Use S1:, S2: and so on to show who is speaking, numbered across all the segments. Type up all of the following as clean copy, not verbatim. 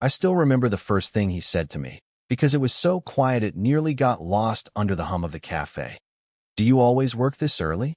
S1: I still remember the first thing he said to me, because it was so quiet it nearly got lost under the hum of the cafe. "Do you always work this early?"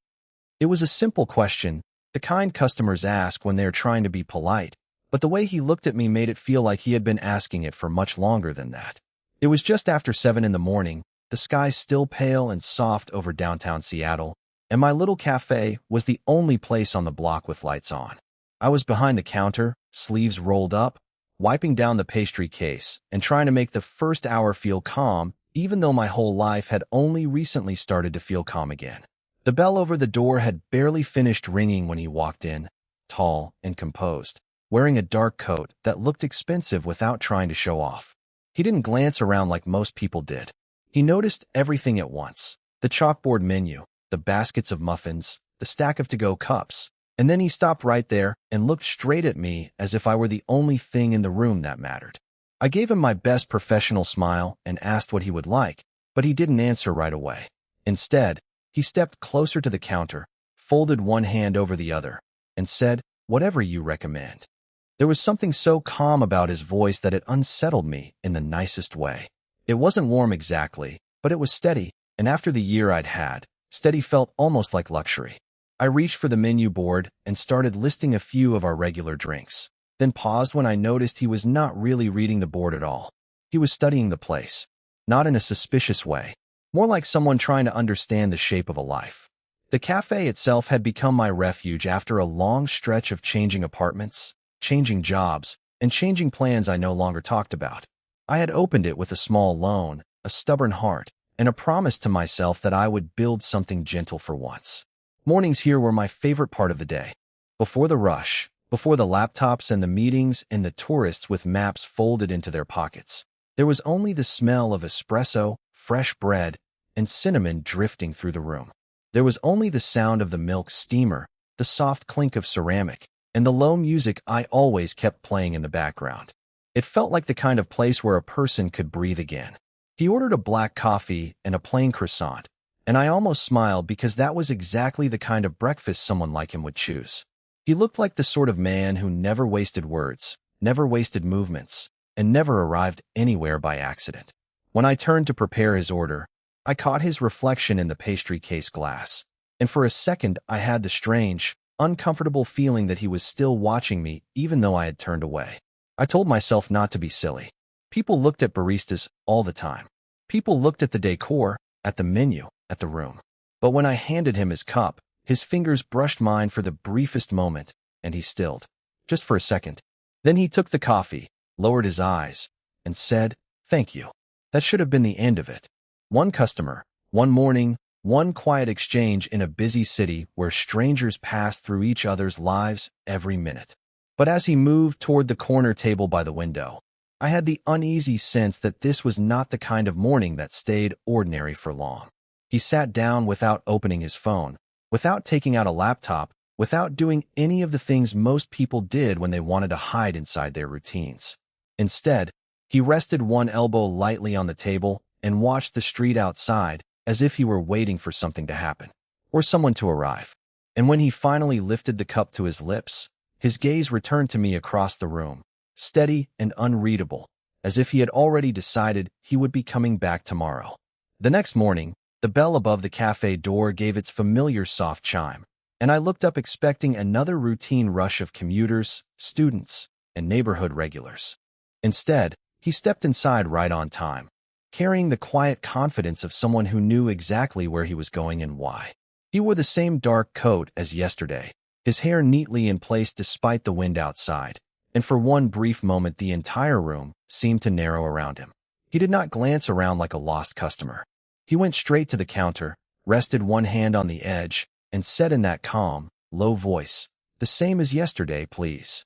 S1: It was a simple question, the kind customers ask when they're trying to be polite, but the way he looked at me made it feel like he had been asking it for much longer than that. It was just after 7 in the morning, the sky still pale and soft over downtown Seattle, and my little cafe was the only place on the block with lights on. I was behind the counter, sleeves rolled up, wiping down the pastry case and trying to make the first hour feel calm, even though my whole life had only recently started to feel calm again. The bell over the door had barely finished ringing when he walked in, tall and composed, wearing a dark coat that looked expensive without trying to show off. He didn't glance around like most people did. He noticed everything at once: the chalkboard menu, the baskets of muffins, the stack of to-go cups, and then he stopped right there and looked straight at me as if I were the only thing in the room that mattered. I gave him my best professional smile and asked what he would like, but he didn't answer right away. Instead, he stepped closer to the counter, folded one hand over the other, and said, "Whatever you recommend." There was something so calm about his voice that it unsettled me in the nicest way. It wasn't warm exactly, but it was steady, and after the year I'd had, steady felt almost like luxury. I reached for the menu board and started listing a few of our regular drinks, then paused when I noticed he was not really reading the board at all. He was studying the place, not in a suspicious way, more like someone trying to understand the shape of a life. The cafe itself had become my refuge after a long stretch of changing apartments, changing jobs, and changing plans I no longer talked about. I had opened it with a small loan, a stubborn heart, and a promise to myself that I would build something gentle for once. Mornings here were my favorite part of the day. Before the rush, before the laptops and the meetings and the tourists with maps folded into their pockets, there was only the smell of espresso, fresh bread, and cinnamon drifting through the room. There was only the sound of the milk steamer, the soft clink of ceramic, and the low music I always kept playing in the background. It felt like the kind of place where a person could breathe again. He ordered a black coffee and a plain croissant, and I almost smiled because that was exactly the kind of breakfast someone like him would choose. He looked like the sort of man who never wasted words, never wasted movements, and never arrived anywhere by accident. When I turned to prepare his order, I caught his reflection in the pastry case glass, and for a second I had the strange, uncomfortable feeling that he was still watching me even though I had turned away. I told myself not to be silly. People looked at baristas all the time. People looked at the decor, at the menu, at the room. But when I handed him his cup, his fingers brushed mine for the briefest moment, and he stilled. Just for a second. Then he took the coffee, lowered his eyes, and said, "Thank you." That should have been the end of it. One customer, one morning, one quiet exchange in a busy city where strangers passed through each other's lives every minute. But as he moved toward the corner table by the window, I had the uneasy sense that this was not the kind of morning that stayed ordinary for long. He sat down without opening his phone, without taking out a laptop, without doing any of the things most people did when they wanted to hide inside their routines. Instead, he rested one elbow lightly on the table and watched the street outside as if he were waiting for something to happen, or someone to arrive. And when he finally lifted the cup to his lips, his gaze returned to me across the room, steady and unreadable, as if he had already decided he would be coming back tomorrow. The next morning, the bell above the cafe door gave its familiar soft chime, and I looked up expecting another routine rush of commuters, students, and neighborhood regulars. Instead, he stepped inside right on time, carrying the quiet confidence of someone who knew exactly where he was going and why. He wore the same dark coat as yesterday, his hair neatly in place despite the wind outside, and for one brief moment the entire room seemed to narrow around him. He did not glance around like a lost customer. He went straight to the counter, rested one hand on the edge, and said in that calm, low voice, "The same as yesterday, please."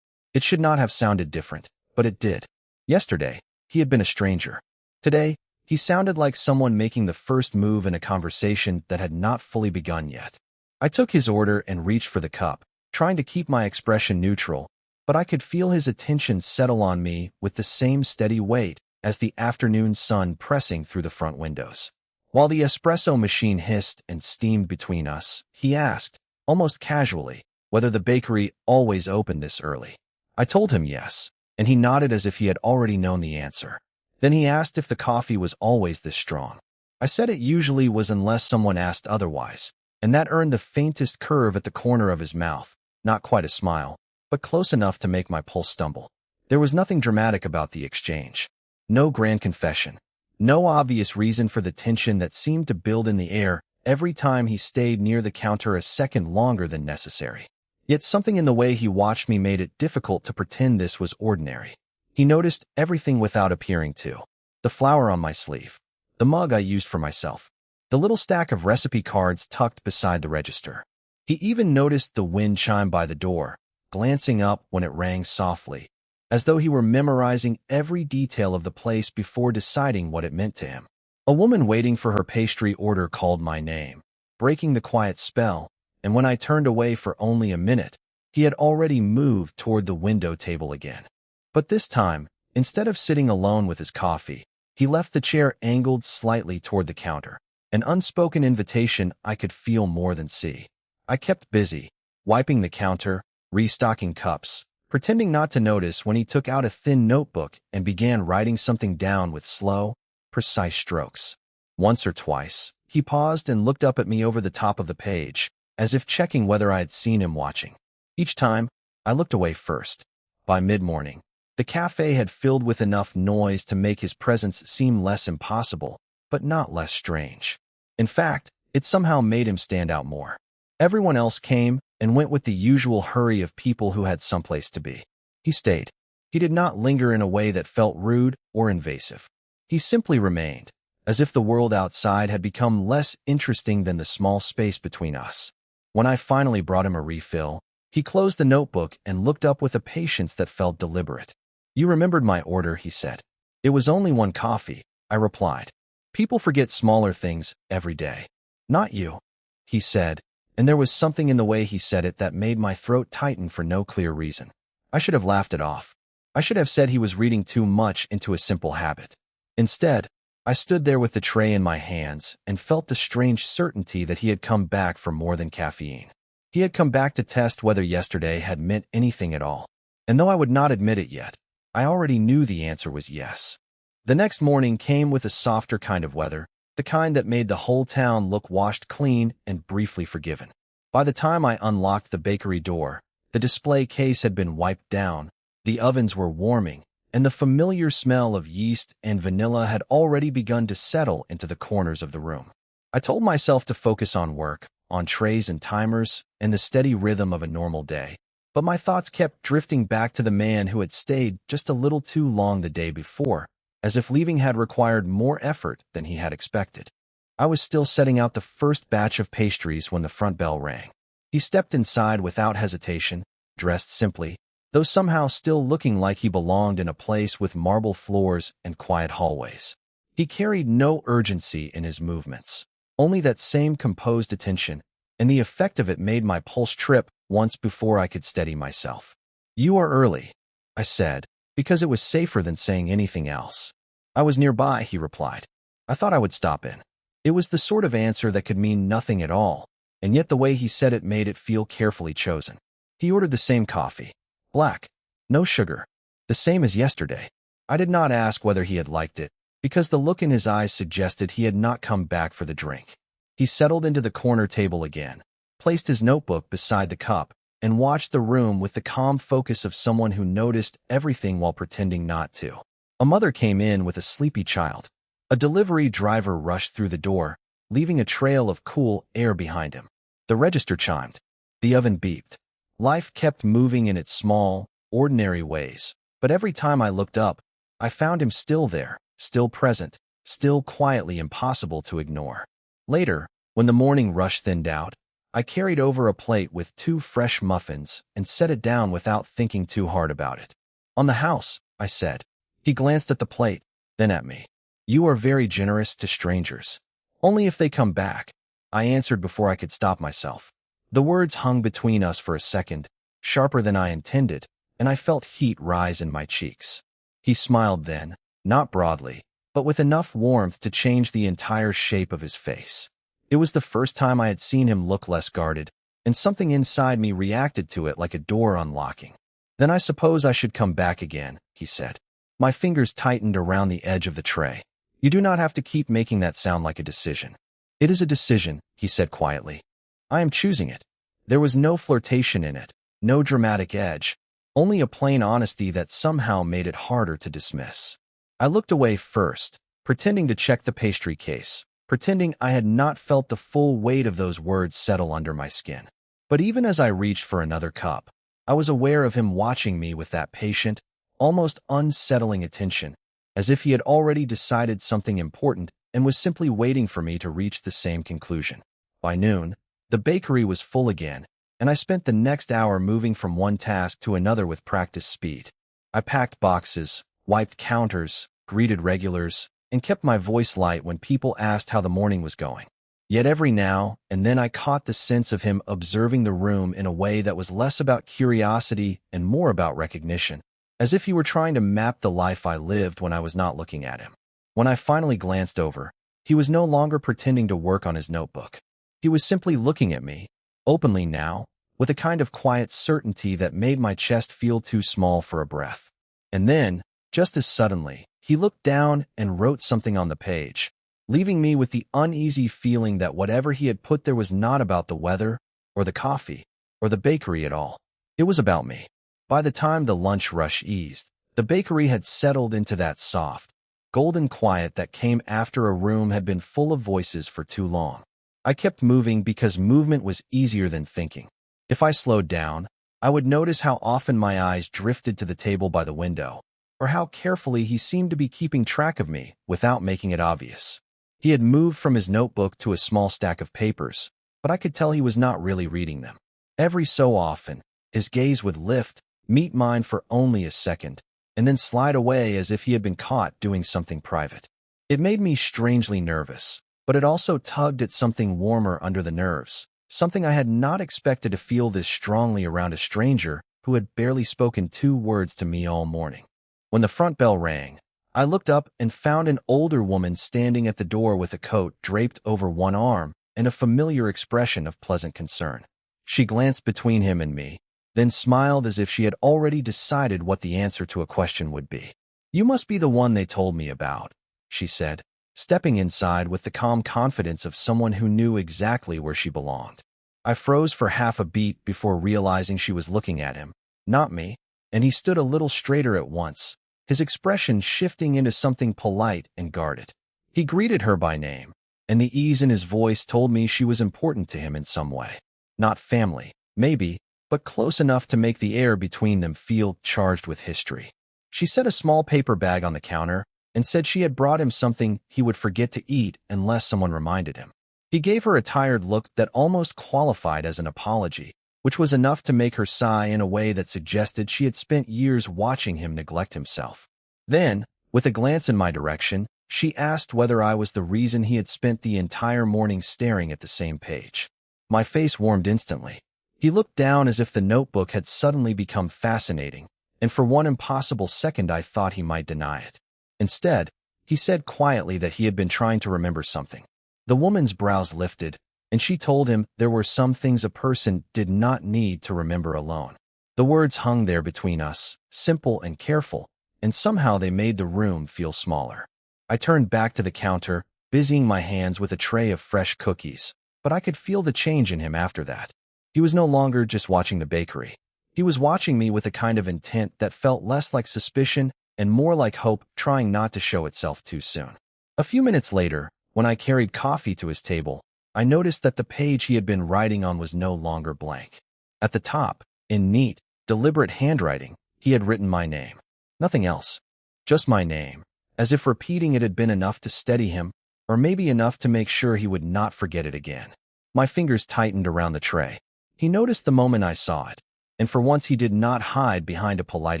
S1: It should not have sounded different, but it did. Yesterday, he had been a stranger. Today, he sounded like someone making the first move in a conversation that had not fully begun yet. I took his order and reached for the cup, trying to keep my expression neutral, but I could feel his attention settle on me with the same steady weight as the afternoon sun pressing through the front windows. While the espresso machine hissed and steamed between us, he asked, almost casually, whether the bakery always opened this early. I told him yes. and he nodded as if he had already known the answer. Then he asked if the coffee was always this strong. I said it usually was unless someone asked otherwise, and that earned the faintest curve at the corner of his mouth, not quite a smile, but close enough to make my pulse stumble. There was nothing dramatic about the exchange. No grand confession. No obvious reason for the tension that seemed to build in the air every time he stayed near the counter a second longer than necessary. Yet something in the way he watched me made it difficult to pretend this was ordinary. He noticed everything without appearing to. The flower on my sleeve. The mug I used for myself. The little stack of recipe cards tucked beside the register. He even noticed the wind chime by the door, glancing up when it rang softly, as though he were memorizing every detail of the place before deciding what it meant to him. A woman waiting for her pastry order called my name, breaking the quiet spell, and when I turned away for only a minute, he had already moved toward the window table again. But this time, instead of sitting alone with his coffee, he left the chair angled slightly toward the counter, an unspoken invitation I could feel more than see. I kept busy, wiping the counter, restocking cups, pretending not to notice when he took out a thin notebook and began writing something down with slow, precise strokes. Once or twice, he paused and looked up at me over the top of the page, as if checking whether I had seen him watching. Each time, I looked away first. By mid-morning, the cafe had filled with enough noise to make his presence seem less impossible, but not less strange. In fact, it somehow made him stand out more. Everyone else came and went with the usual hurry of people who had someplace to be. He stayed. He did not linger in a way that felt rude or invasive. He simply remained, as if the world outside had become less interesting than the small space between us. When I finally brought him a refill, he closed the notebook and looked up with a patience that felt deliberate. "You remembered my order," he said. "It was only one coffee," I replied. "People forget smaller things every day." "Not you," he said, and there was something in the way he said it that made my throat tighten for no clear reason. I should have laughed it off. I should have said he was reading too much into a simple habit. Instead, I stood there with the tray in my hands and felt the strange certainty that he had come back for more than caffeine. He had come back to test whether yesterday had meant anything at all. And though I would not admit it yet, I already knew the answer was yes. The next morning came with a softer kind of weather, the kind that made the whole town look washed clean and briefly forgiven. By the time I unlocked the bakery door, the display case had been wiped down, the ovens were warming, and the familiar smell of yeast and vanilla had already begun to settle into the corners of the room. I told myself to focus on work, on trays and timers, and the steady rhythm of a normal day, but my thoughts kept drifting back to the man who had stayed just a little too long the day before, as if leaving had required more effort than he had expected. I was still setting out the first batch of pastries when the front bell rang. He stepped inside without hesitation, dressed simply, though somehow still looking like he belonged in a place with marble floors and quiet hallways. He carried no urgency in his movements, only that same composed attention, and the effect of it made my pulse trip once before I could steady myself. "You are early," I said, because it was safer than saying anything else. "I was nearby," he replied. "I thought I would stop in." It was the sort of answer that could mean nothing at all, and yet the way he said it made it feel carefully chosen. He ordered the same coffee. Black. No sugar. The same as yesterday. I did not ask whether he had liked it, because the look in his eyes suggested he had not come back for the drink. He settled into the corner table again, placed his notebook beside the cup, and watched the room with the calm focus of someone who noticed everything while pretending not to. A mother came in with a sleepy child. A delivery driver rushed through the door, leaving a trail of cool air behind him. The register chimed. The oven beeped. Life kept moving in its small, ordinary ways, but every time I looked up, I found him still there, still present, still quietly impossible to ignore. Later, when the morning rush thinned out, I carried over a plate with 2 fresh muffins and set it down without thinking too hard about it. "On the house," I said. He glanced at the plate, then at me. "You are very generous to strangers." "Only if they come back," I answered before I could stop myself. The words hung between us for a second, sharper than I intended, and I felt heat rise in my cheeks. He smiled then, not broadly, but with enough warmth to change the entire shape of his face. It was the first time I had seen him look less guarded, and something inside me reacted to it like a door unlocking. Then I suppose I should come back again, he said. My fingers tightened around the edge of the tray. You do not have to keep making that sound like a decision. It is a decision, he said quietly. I am choosing it. There was no flirtation in it, no dramatic edge, only a plain honesty that somehow made it harder to dismiss. I looked away first, pretending to check the pastry case, pretending I had not felt the full weight of those words settle under my skin. But even as I reached for another cup, I was aware of him watching me with that patient, almost unsettling attention, as if he had already decided something important and was simply waiting for me to reach the same conclusion. By noon, the bakery was full again, and I spent the next hour moving from one task to another with practiced speed. I packed boxes, wiped counters, greeted regulars, and kept my voice light when people asked how the morning was going. Yet every now and then I caught the sense of him observing the room in a way that was less about curiosity and more about recognition, as if he were trying to map the life I lived when I was not looking at him. When I finally glanced over, he was no longer pretending to work on his notebook. He was simply looking at me, openly now, with a kind of quiet certainty that made my chest feel too small for a breath. And then, just as suddenly, he looked down and wrote something on the page, leaving me with the uneasy feeling that whatever he had put there was not about the weather, or the coffee, or the bakery at all. It was about me. By the time the lunch rush eased, the bakery had settled into that soft, golden quiet that came after a room had been full of voices for too long. I kept moving because movement was easier than thinking. If I slowed down, I would notice how often my eyes drifted to the table by the window, or how carefully he seemed to be keeping track of me without making it obvious. He had moved from his notebook to a small stack of papers, but I could tell he was not really reading them. Every so often, his gaze would lift, meet mine for only a second, and then slide away as if he had been caught doing something private. It made me strangely nervous, but it also tugged at something warmer under the nerves, something I had not expected to feel this strongly around a stranger who had barely spoken 2 words to me all morning. When the front bell rang, I looked up and found an older woman standing at the door with a coat draped over one arm and a familiar expression of pleasant concern. She glanced between him and me, then smiled as if she had already decided what the answer to a question would be. "You must be the one they told me about," she said, stepping inside with the calm confidence of someone who knew exactly where she belonged. I froze for half a beat before realizing she was looking at him, not me, and he stood a little straighter at once, his expression shifting into something polite and guarded. He greeted her by name, and the ease in his voice told me she was important to him in some way. Not family, maybe, but close enough to make the air between them feel charged with history. She set a small paper bag on the counter and said she had brought him something he would forget to eat unless someone reminded him. He gave her a tired look that almost qualified as an apology, which was enough to make her sigh in a way that suggested she had spent years watching him neglect himself. Then, with a glance in my direction, she asked whether I was the reason he had spent the entire morning staring at the same page. My face warmed instantly. He looked down as if the notebook had suddenly become fascinating, and for one impossible second I thought he might deny it. Instead, he said quietly that he had been trying to remember something. The woman's brows lifted, and she told him there were some things a person did not need to remember alone. The words hung there between us, simple and careful, and somehow they made the room feel smaller. I turned back to the counter, busying my hands with a tray of fresh cookies, but I could feel the change in him after that. He was no longer just watching the bakery. He was watching me with a kind of intent that felt less like suspicion and more like hope trying not to show itself too soon. A few minutes later, when I carried coffee to his table, I noticed that the page he had been writing on was no longer blank. At the top, in neat, deliberate handwriting, he had written my name. Nothing else. Just my name, as if repeating it had been enough to steady him, or maybe enough to make sure he would not forget it again. My fingers tightened around the tray. He noticed the moment I saw it, and for once he did not hide behind a polite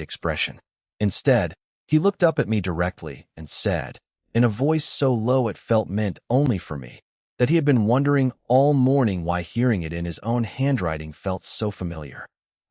S1: expression. Instead, he looked up at me directly and said, in a voice so low it felt meant only for me, that he had been wondering all morning why hearing it in his own handwriting felt so familiar.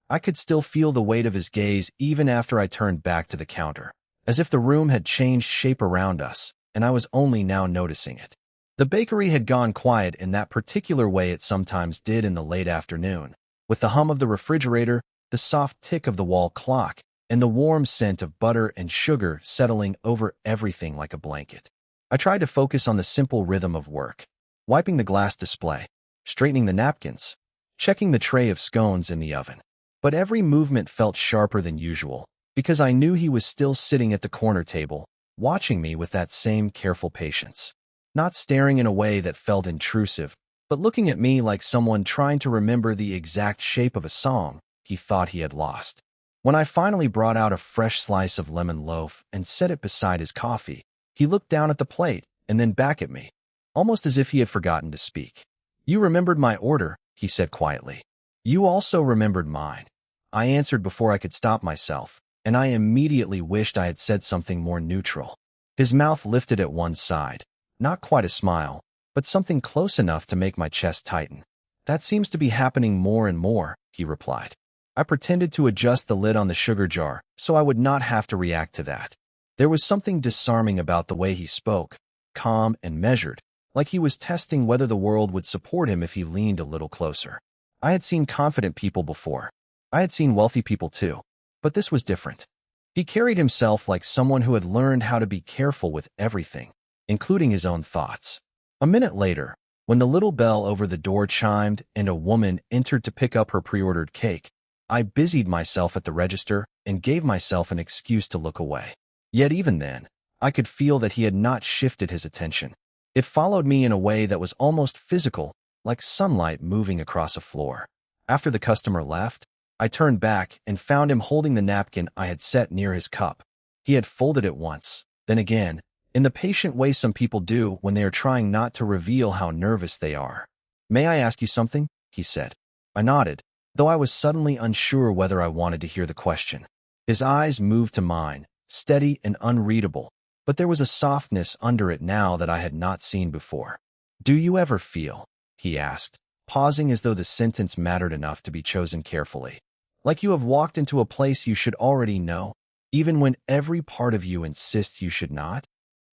S1: I could still feel the weight of his gaze even after I turned back to the counter, as if the room had changed shape around us, and I was only now noticing it. The bakery had gone quiet in that particular way it sometimes did in the late afternoon. With the hum of the refrigerator, the the soft tick of the wall clock, and the warm scent of butter and sugar settling over everything like a blanket. I tried to focus on the simple rhythm of work, wiping the glass display, straightening the napkins, checking the tray of scones in the oven. But every movement felt sharper than usual, because I knew he was still sitting at the corner table, watching me with that same careful patience. Not staring in a way that felt intrusive, but looking at me like someone trying to remember the exact shape of a song he thought he had lost. When I finally brought out a fresh slice of lemon loaf and set it beside his coffee, he looked down at the plate and then back at me, almost as if he had forgotten to speak. "You remembered my order," he said quietly. "You also remembered mine." I answered before I could stop myself, and I immediately wished I had said something more neutral. His mouth lifted at one side, not quite a smile, but something close enough to make my chest tighten. "That seems to be happening more and more," he replied. I pretended to adjust the lid on the sugar jar so I would not have to react to that. There was something disarming about the way he spoke, calm and measured, like he was testing whether the world would support him if he leaned a little closer. I had seen confident people before. I had seen wealthy people too, but this was different. He carried himself like someone who had learned how to be careful with everything, including his own thoughts. A minute later, when the little bell over the door chimed and a woman entered to pick up her pre-ordered cake, I busied myself at the register and gave myself an excuse to look away. Yet even then, I could feel that he had not shifted his attention. It followed me in a way that was almost physical, like sunlight moving across a floor. After the customer left, I turned back and found him holding the napkin I had set near his cup. He had folded it once, then again, in the patient way some people do when they are trying not to reveal how nervous they are. "May I ask you something?" he said. I nodded, though I was suddenly unsure whether I wanted to hear the question. His eyes moved to mine, steady and unreadable, but there was a softness under it now that I had not seen before. "Do you ever feel," he asked, pausing as though the sentence mattered enough to be chosen carefully, "like you have walked into a place you should already know, even when every part of you insists you should not?"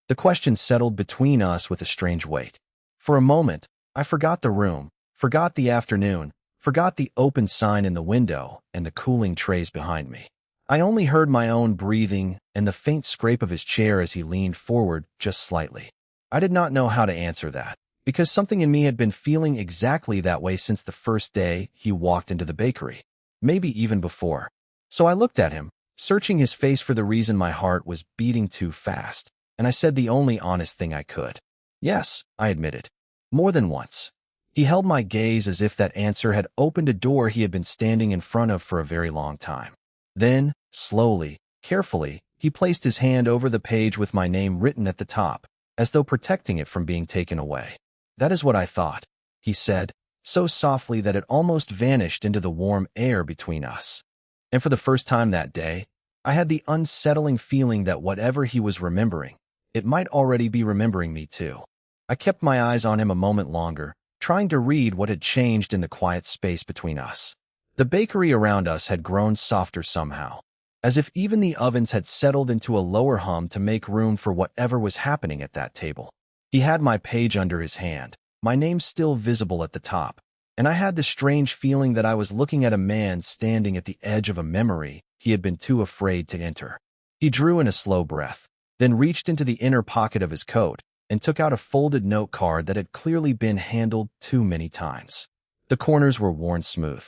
S1: The question settled between us with a strange weight. For a moment, I forgot the room, forgot the afternoon, forgot the open sign in the window and the cooling trays behind me. I only heard my own breathing and the faint scrape of his chair as he leaned forward just slightly. I did not know how to answer that, because something in me had been feeling exactly that way since the first day he walked into the bakery, maybe even before. So I looked at him, searching his face for the reason my heart was beating too fast, and I said the only honest thing I could. "Yes," I admitted. "More than once." He held my gaze as if that answer had opened a door he had been standing in front of for a very long time. Then, slowly, carefully, he placed his hand over the page with my name written at the top, as though protecting it from being taken away. "That is what I thought," he said, so softly that it almost vanished into the warm air between us. And for the first time that day, I had the unsettling feeling that whatever he was remembering, it might already be remembering me too. I kept my eyes on him a moment longer, trying to read what had changed in the quiet space between us. The bakery around us had grown softer somehow, as if even the ovens had settled into a lower hum to make room for whatever was happening at that table. He had my page under his hand, my name still visible at the top, and I had the strange feeling that I was looking at a man standing at the edge of a memory he had been too afraid to enter. He drew in a slow breath, then reached into the inner pocket of his coat and took out a folded note card that had clearly been handled too many times. The corners were worn smooth.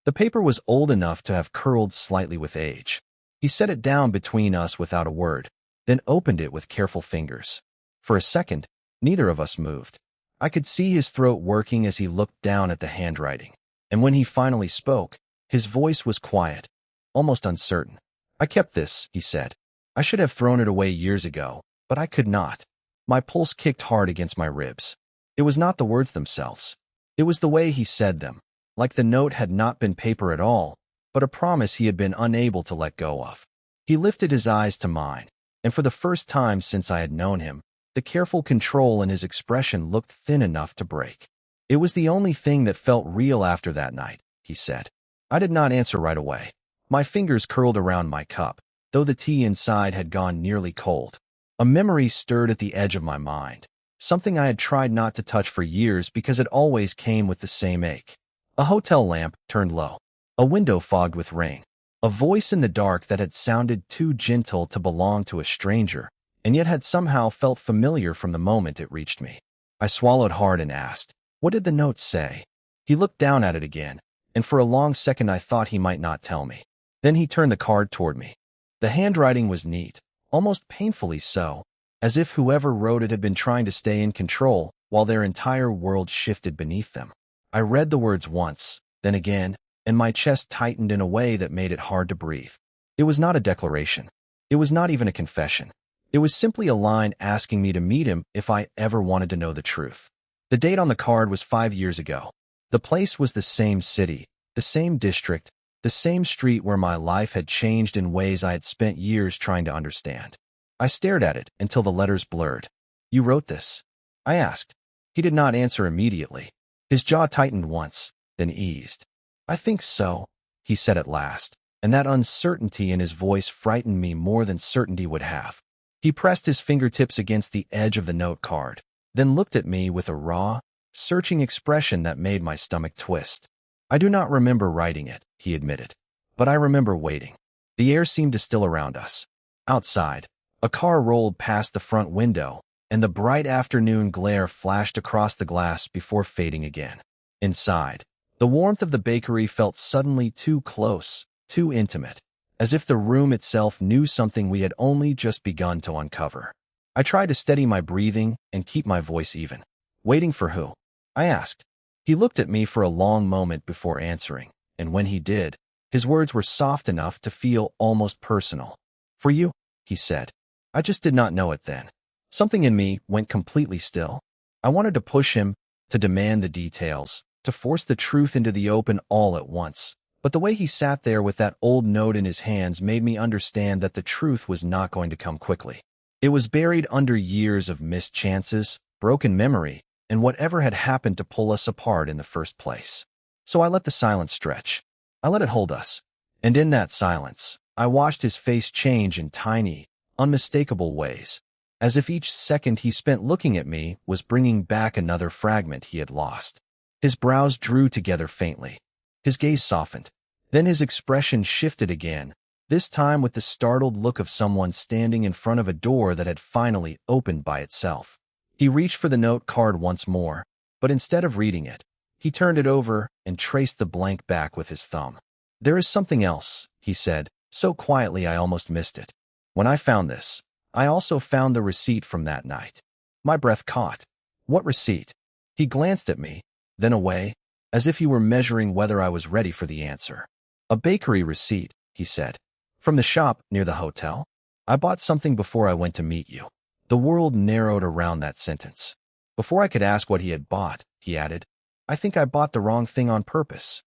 S1: The paper was old enough to have curled slightly with age. He set it down between us without a word, then opened it with careful fingers. For a second, neither of us moved. I could see his throat working as he looked down at the handwriting, and when he finally spoke, his voice was quiet, almost uncertain. "I kept this," he said. "I should have thrown it away years ago, but I could not." My pulse kicked hard against my ribs. It was not the words themselves. It was the way he said them, like the note had not been paper at all, but a promise he had been unable to let go of. He lifted his eyes to mine, and for the first time since I had known him, the careful control in his expression looked thin enough to break. "It was the only thing that felt real after that night," he said. I did not answer right away. My fingers curled around my cup, though the tea inside had gone nearly cold. A memory stirred at the edge of my mind, something I had tried not to touch for years because it always came with the same ache. A hotel lamp turned low. A window fogged with rain. A voice in the dark that had sounded too gentle to belong to a stranger, and yet had somehow felt familiar from the moment it reached me. I swallowed hard and asked, "What did the note say?" He looked down at it again, and for a long second I thought he might not tell me. Then he turned the card toward me. The handwriting was neat, almost painfully so, as if whoever wrote it had been trying to stay in control while their entire world shifted beneath them. I read the words once, then again, and my chest tightened in a way that made it hard to breathe. It was not a declaration. It was not even a confession. It was simply a line asking me to meet him if I ever wanted to know the truth. The date on the card was 5 years ago. The place was the same city, the same district, the same street where my life had changed in ways I had spent years trying to understand. I stared at it until the letters blurred. "You wrote this?" I asked. He did not answer immediately. His jaw tightened once, then eased. "I think so," he said at last, and that uncertainty in his voice frightened me more than certainty would have. He pressed his fingertips against the edge of the note card, then looked at me with a raw, searching expression that made my stomach twist. "I do not remember writing it," he admitted, "but I remember waiting." The air seemed to still around us. Outside, a car rolled past the front window, and the bright afternoon glare flashed across the glass before fading again. Inside, the warmth of the bakery felt suddenly too close, too intimate, as if the room itself knew something we had only just begun to uncover. I tried to steady my breathing and keep my voice even. "Waiting for who?" I asked. He looked at me for a long moment before answering, and when he did, his words were soft enough to feel almost personal. "For you," he said. I just did not know it then. Something in me went completely still. I wanted to push him, to demand the details, to force the truth into the open all at once. But the way he sat there with that old note in his hands made me understand that the truth was not going to come quickly. It was buried under years of missed chances, broken memory, and whatever had happened to pull us apart in the first place. So I let the silence stretch. I let it hold us. And in that silence, I watched his face change in tiny, unmistakable ways, as if each second he spent looking at me was bringing back another fragment he had lost. His brows drew together faintly. His gaze softened. Then his expression shifted again, this time with the startled look of someone standing in front of a door that had finally opened by itself. He reached for the note card once more, but instead of reading it, he turned it over and traced the blank back with his thumb. "There is something else," he said, so quietly I almost missed it. "When I found this, I also found the receipt from that night." My breath caught. "What receipt?" He glanced at me, then away, as if he were measuring whether I was ready for the answer. "A bakery receipt," he said. "From the shop near the hotel. I bought something before I went to meet you." The world narrowed around that sentence. Before I could ask what he had bought, he added, "I think I bought the wrong thing on purpose."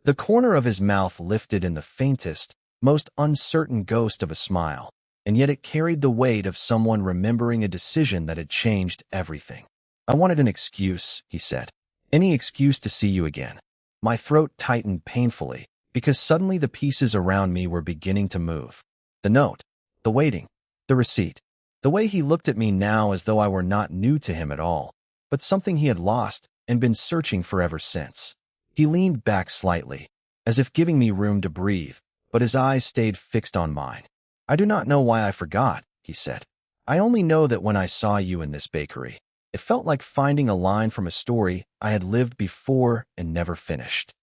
S1: The corner of his mouth lifted in the faintest, most uncertain ghost of a smile, and yet it carried the weight of someone remembering a decision that had changed everything. "I wanted an excuse," he said. "Any excuse to see you again." My throat tightened painfully, because suddenly the pieces around me were beginning to move. The note, the waiting, the receipt, the way he looked at me now as though I were not new to him at all, but something he had lost and been searching for ever since. He leaned back slightly, as if giving me room to breathe, but his eyes stayed fixed on mine. "I do not know why I forgot," he said. "I only know that when I saw you in this bakery, it felt like finding a line from a story I had lived before and never finished."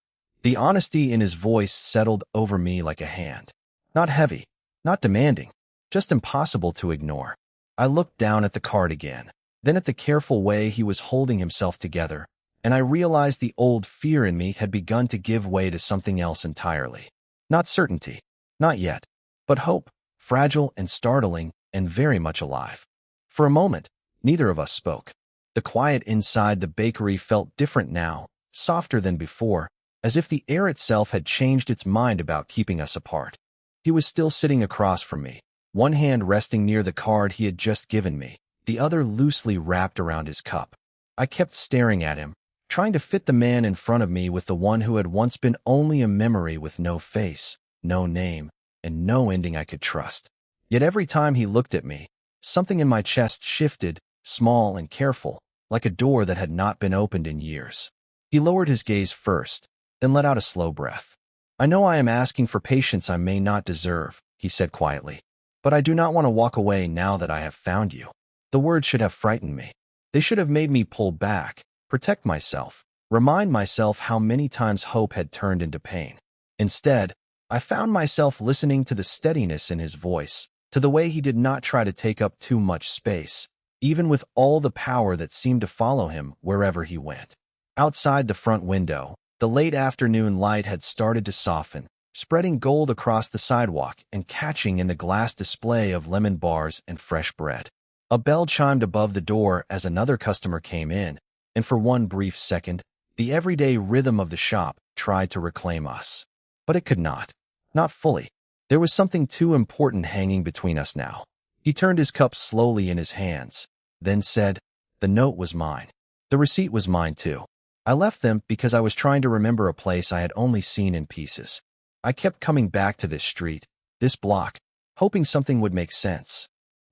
S1: The honesty in his voice settled over me like a hand. Not heavy, not demanding, just impossible to ignore. I looked down at the card again, then at the careful way he was holding himself together, and I realized the old fear in me had begun to give way to something else entirely. Not certainty, not yet, but hope, fragile and startling and very much alive. For a moment, neither of us spoke. The quiet inside the bakery felt different now, softer than before, as if the air itself had changed its mind about keeping us apart. He was still sitting across from me, one hand resting near the card he had just given me, the other loosely wrapped around his cup. I kept staring at him, trying to fit the man in front of me with the one who had once been only a memory with no face, no name, and no ending I could trust. Yet every time he looked at me, something in my chest shifted, small and careful, like a door that had not been opened in years. He lowered his gaze first, then let out a slow breath. I know I am asking for patience I may not deserve, he said quietly. But I do not want to walk away now that I have found you. The words should have frightened me. They should have made me pull back, protect myself, remind myself how many times hope had turned into pain. Instead, I found myself listening to the steadiness in his voice, to the way he did not try to take up too much space, even with all the power that seemed to follow him wherever he went. Outside the front window, the late afternoon light had started to soften, spreading gold across the sidewalk and catching in the glass display of lemon bars and fresh bread. A bell chimed above the door as another customer came in, and for one brief second, the everyday rhythm of the shop tried to reclaim us. But it could not. Not fully. There was something too important hanging between us now. He turned his cup slowly in his hands, then said, "The note was mine. The receipt was mine too. I left them because I was trying to remember a place I had only seen in pieces. I kept coming back to this street, this block, hoping something would make sense."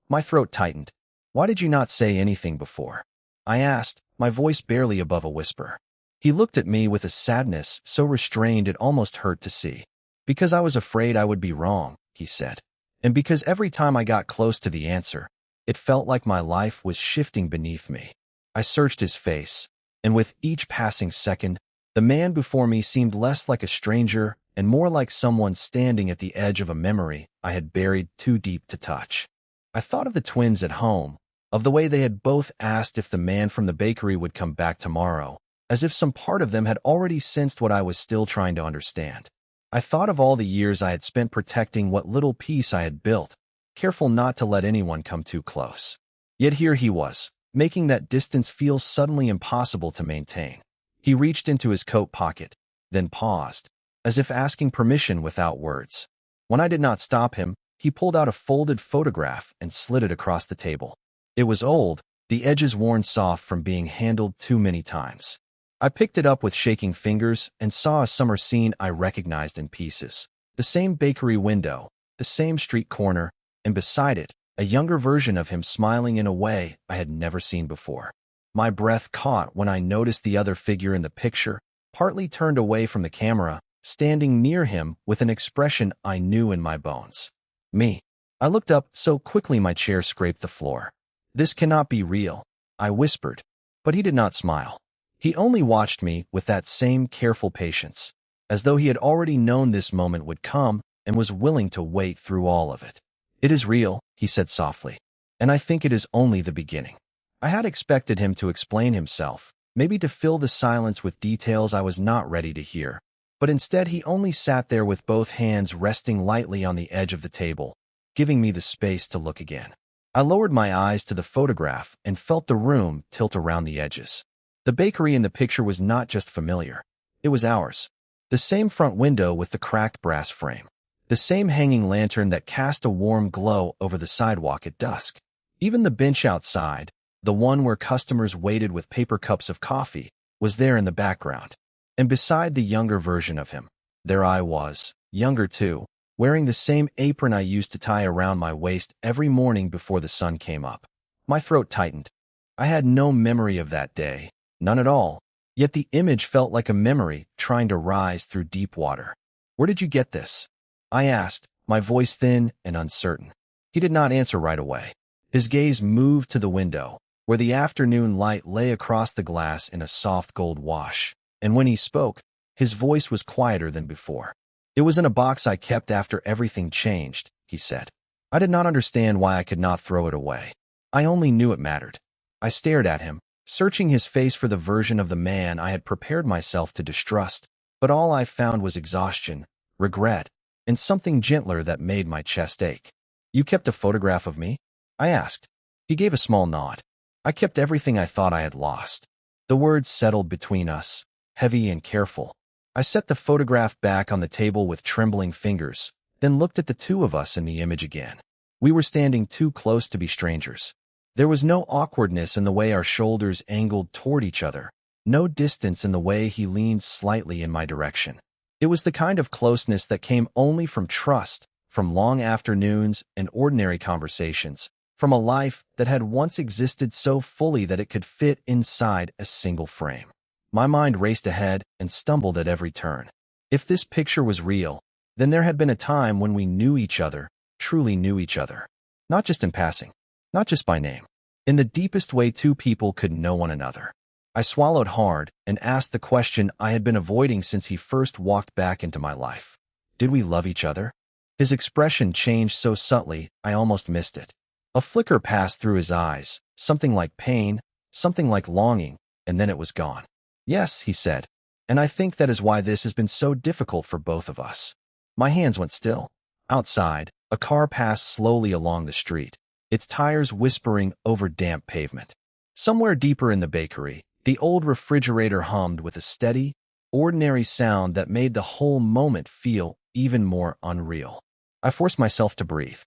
S1: My throat tightened. "Why did you not say anything before?" I asked, my voice barely above a whisper. He looked at me with a sadness so restrained it almost hurt to see. "Because I was afraid I would be wrong," he said. "And because every time I got close to the answer, it felt like my life was shifting beneath me." I searched his face, and with each passing second, the man before me seemed less like a stranger and more like someone standing at the edge of a memory I had buried too deep to touch. I thought of the twins at home, of the way they had both asked if the man from the bakery would come back tomorrow, as if some part of them had already sensed what I was still trying to understand. I thought of all the years I had spent protecting what little peace I had built, careful not to let anyone come too close. Yet here he was, making that distance feel suddenly impossible to maintain. He reached into his coat pocket, then paused, as if asking permission without words. When I did not stop him, he pulled out a folded photograph and slid it across the table. It was old, the edges worn soft from being handled too many times. I picked it up with shaking fingers and saw a summer scene I recognized in pieces. The same bakery window, the same street corner, and beside it, a younger version of him smiling in a way I had never seen before. My breath caught when I noticed the other figure in the picture, partly turned away from the camera, standing near him with an expression I knew in my bones. Me. I looked up so quickly my chair scraped the floor. "This cannot be real," I whispered, but he did not smile. He only watched me with that same careful patience, as though he had already known this moment would come and was willing to wait through all of it. "It is real," he said softly, "and I think it is only the beginning." I had expected him to explain himself, maybe to fill the silence with details I was not ready to hear, but instead he only sat there with both hands resting lightly on the edge of the table, giving me the space to look again. I lowered my eyes to the photograph and felt the room tilt around the edges. The bakery in the picture was not just familiar. It was ours. The same front window with the cracked brass frame. The same hanging lantern that cast a warm glow over the sidewalk at dusk. Even the bench outside, the one where customers waited with paper cups of coffee, was there in the background. And beside the younger version of him, there I was, younger too, wearing the same apron I used to tie around my waist every morning before the sun came up. My throat tightened. I had no memory of that day. None at all, yet the image felt like a memory trying to rise through deep water. "Where did you get this?" I asked, my voice thin and uncertain. He did not answer right away. His gaze moved to the window, where the afternoon light lay across the glass in a soft gold wash, and when he spoke, his voice was quieter than before. "It was in a box I kept after everything changed," he said. I did not understand why I could not throw it away. I only knew it mattered. I stared at him, searching his face for the version of the man I had prepared myself to distrust, but all I found was exhaustion, regret, and something gentler that made my chest ache. "You kept a photograph of me?" I asked. He gave a small nod. "I kept everything I thought I had lost." The words settled between us, heavy and careful. I set the photograph back on the table with trembling fingers, then looked at the two of us in the image again. We were standing too close to be strangers. There was no awkwardness in the way our shoulders angled toward each other, no distance in the way he leaned slightly in my direction. It was the kind of closeness that came only from trust, from long afternoons and ordinary conversations, from a life that had once existed so fully that it could fit inside a single frame. My mind raced ahead and stumbled at every turn. If this picture was real, then there had been a time when we knew each other, truly knew each other. Not just in passing, not just by name. In the deepest way two people could know one another. I swallowed hard and asked the question I had been avoiding since he first walked back into my life. Did we love each other? His expression changed so subtly, I almost missed it. A flicker passed through his eyes, something like pain, something like longing, and then it was gone. Yes, he said, and I think that is why this has been so difficult for both of us. My hands went still. Outside, a car passed slowly along the street, its tires whispering over damp pavement. Somewhere deeper in the bakery, the old refrigerator hummed with a steady, ordinary sound that made the whole moment feel even more unreal. I forced myself to breathe.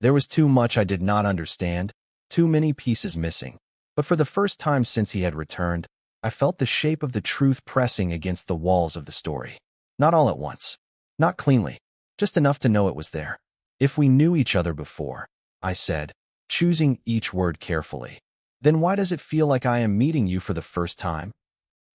S1: There was too much I did not understand, too many pieces missing. But for the first time since he had returned, I felt the shape of the truth pressing against the walls of the story. Not all at once. Not cleanly. Just enough to know it was there. If we knew each other before, I said, choosing each word carefully, then why does it feel like I am meeting you for the first time?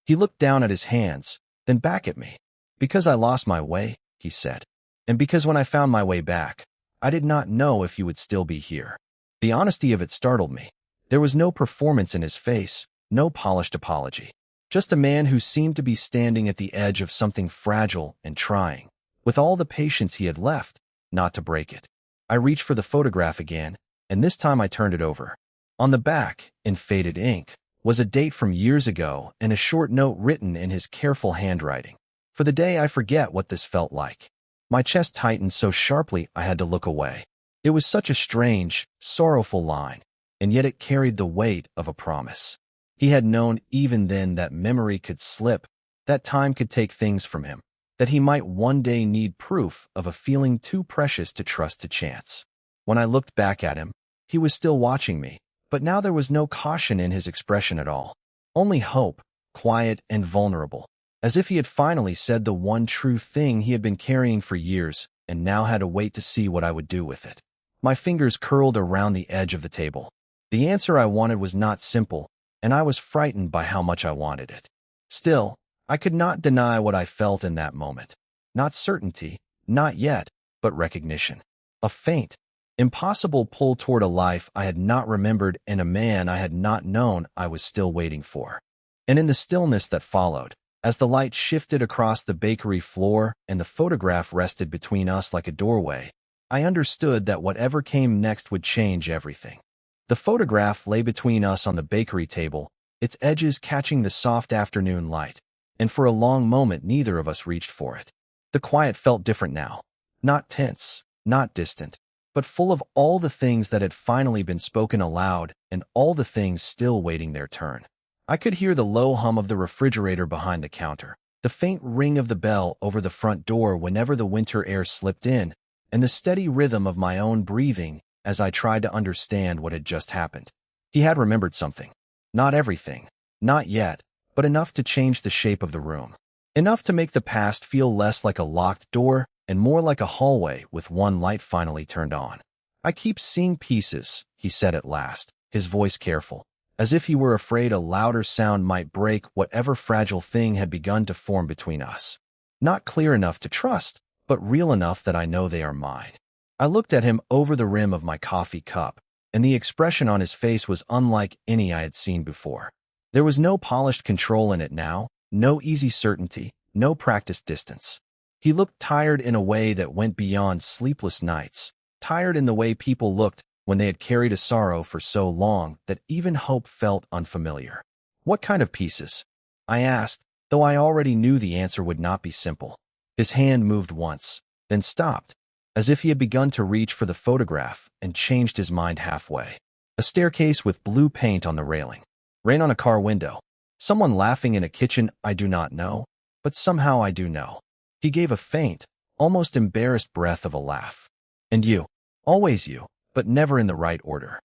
S1: He looked down at his hands, then back at me. Because I lost my way, he said. And because when I found my way back, I did not know if you would still be here. The honesty of it startled me. There was no performance in his face, no polished apology. Just a man who seemed to be standing at the edge of something fragile and trying, with all the patience he had left, not to break it. I reached for the photograph again, and this time I turned it over. On the back, in faded ink, was a date from years ago and a short note written in his careful handwriting. For the day I forget what this felt like. My chest tightened so sharply I had to look away. It was such a strange, sorrowful line, and yet it carried the weight of a promise. He had known even then that memory could slip, that time could take things from him, that he might one day need proof of a feeling too precious to trust to chance. When I looked back at him, he was still watching me, but now there was no caution in his expression at all. Only hope, quiet and vulnerable, as if he had finally said the one true thing he had been carrying for years and now had to wait to see what I would do with it. My fingers curled around the edge of the table. The answer I wanted was not simple, and I was frightened by how much I wanted it. Still, I could not deny what I felt in that moment. Not certainty, not yet, but recognition. A faint, impossible pull toward a life I had not remembered and a man I had not known I was still waiting for. And in the stillness that followed, as the light shifted across the bakery floor and the photograph rested between us like a doorway, I understood that whatever came next would change everything. The photograph lay between us on the bakery table, its edges catching the soft afternoon light, and for a long moment neither of us reached for it. The quiet felt different now. Not tense, not distant, but full of all the things that had finally been spoken aloud and all the things still waiting their turn. I could hear the low hum of the refrigerator behind the counter, the faint ring of the bell over the front door whenever the winter air slipped in, and the steady rhythm of my own breathing as I tried to understand what had just happened. He had remembered something. Not everything, not yet, but enough to change the shape of the room. Enough to make the past feel less like a locked door and more like a hallway with one light finally turned on. I keep seeing pieces, he said at last, his voice careful, as if he were afraid a louder sound might break whatever fragile thing had begun to form between us. Not clear enough to trust, but real enough that I know they are mine. I looked at him over the rim of my coffee cup, and the expression on his face was unlike any I had seen before. There was no polished control in it now, no easy certainty, no practiced distance. He looked tired in a way that went beyond sleepless nights, tired in the way people looked when they had carried a sorrow for so long that even hope felt unfamiliar. What kind of pieces? I asked, though I already knew the answer would not be simple. His hand moved once, then stopped, as if he had begun to reach for the photograph and changed his mind halfway. A staircase with blue paint on the railing. Rain on a car window. Someone laughing in a kitchen I do not know, but somehow I do know. He gave a faint, almost embarrassed breath of a laugh. And you. Always you, but never in the right order.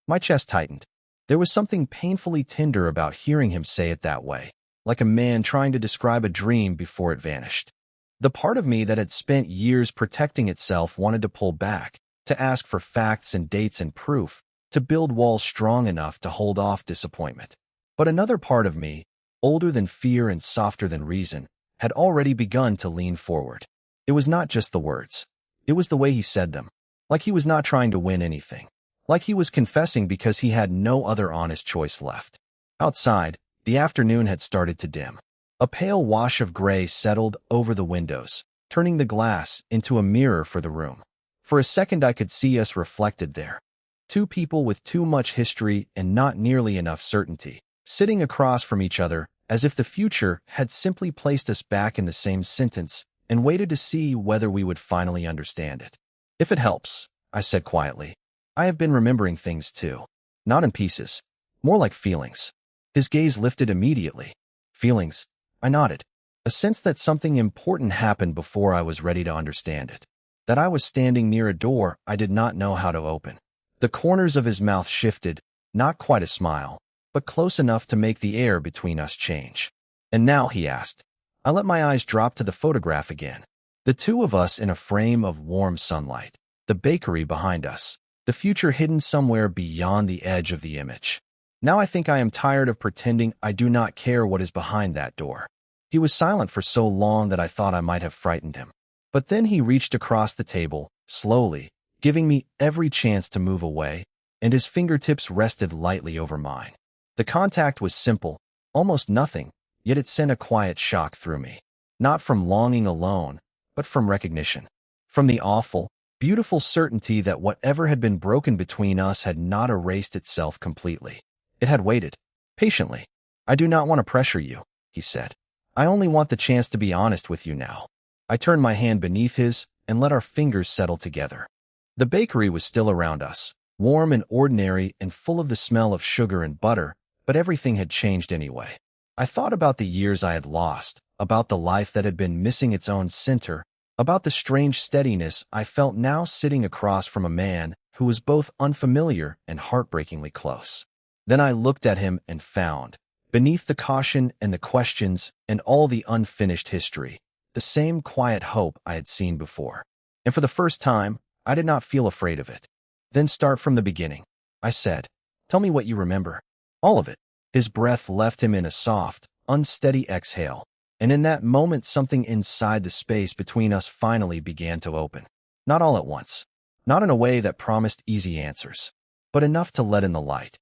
S1: My chest tightened. There was something painfully tender about hearing him say it that way, like a man trying to describe a dream before it vanished. The part of me that had spent years protecting itself wanted to pull back, to ask for facts and dates and proof, to build walls strong enough to hold off disappointment. But another part of me, older than fear and softer than reason, had already begun to lean forward. It was not just the words. It was the way he said them. Like he was not trying to win anything. Like he was confessing because he had no other honest choice left. Outside, the afternoon had started to dim. A pale wash of gray settled over the windows, turning the glass into a mirror for the room. For a second I could see us reflected there. Two people with too much history and not nearly enough certainty, sitting across from each other as if the future had simply placed us back in the same sentence and waited to see whether we would finally understand it. If it helps, I said quietly, I have been remembering things too. Not in pieces, more like feelings. His gaze lifted immediately. Feelings? I nodded. A sense that something important happened before I was ready to understand it. That I was standing near a door I did not know how to open. The corners of his mouth shifted, not quite a smile, but close enough to make the air between us change. And now, he asked. I let my eyes drop to the photograph again. The two of us in a frame of warm sunlight. The bakery behind us. The future hidden somewhere beyond the edge of the image. Now I think I am tired of pretending I do not care what is behind that door. He was silent for so long that I thought I might have frightened him. But then he reached across the table, slowly, giving me every chance to move away, and his fingertips rested lightly over mine. The contact was simple, almost nothing, yet it sent a quiet shock through me. Not from longing alone, but from recognition. From the awful, beautiful certainty that whatever had been broken between us had not erased itself completely. It had waited, patiently. I do not want to pressure you, he said. I only want the chance to be honest with you now. I turned my hand beneath his and let our fingers settle together. The bakery was still around us, warm and ordinary and full of the smell of sugar and butter, but everything had changed anyway. I thought about the years I had lost, about the life that had been missing its own center, about the strange steadiness I felt now sitting across from a man who was both unfamiliar and heartbreakingly close. Then I looked at him and found, beneath the caution and the questions and all the unfinished history, the same quiet hope I had seen before. And for the first time, I did not feel afraid of it. Then start from the beginning, I said. Tell me what you remember. All of it. His breath left him in a soft, unsteady exhale, and in that moment something inside the space between us finally began to open. Not all at once. Not in a way that promised easy answers, but enough to let in the light.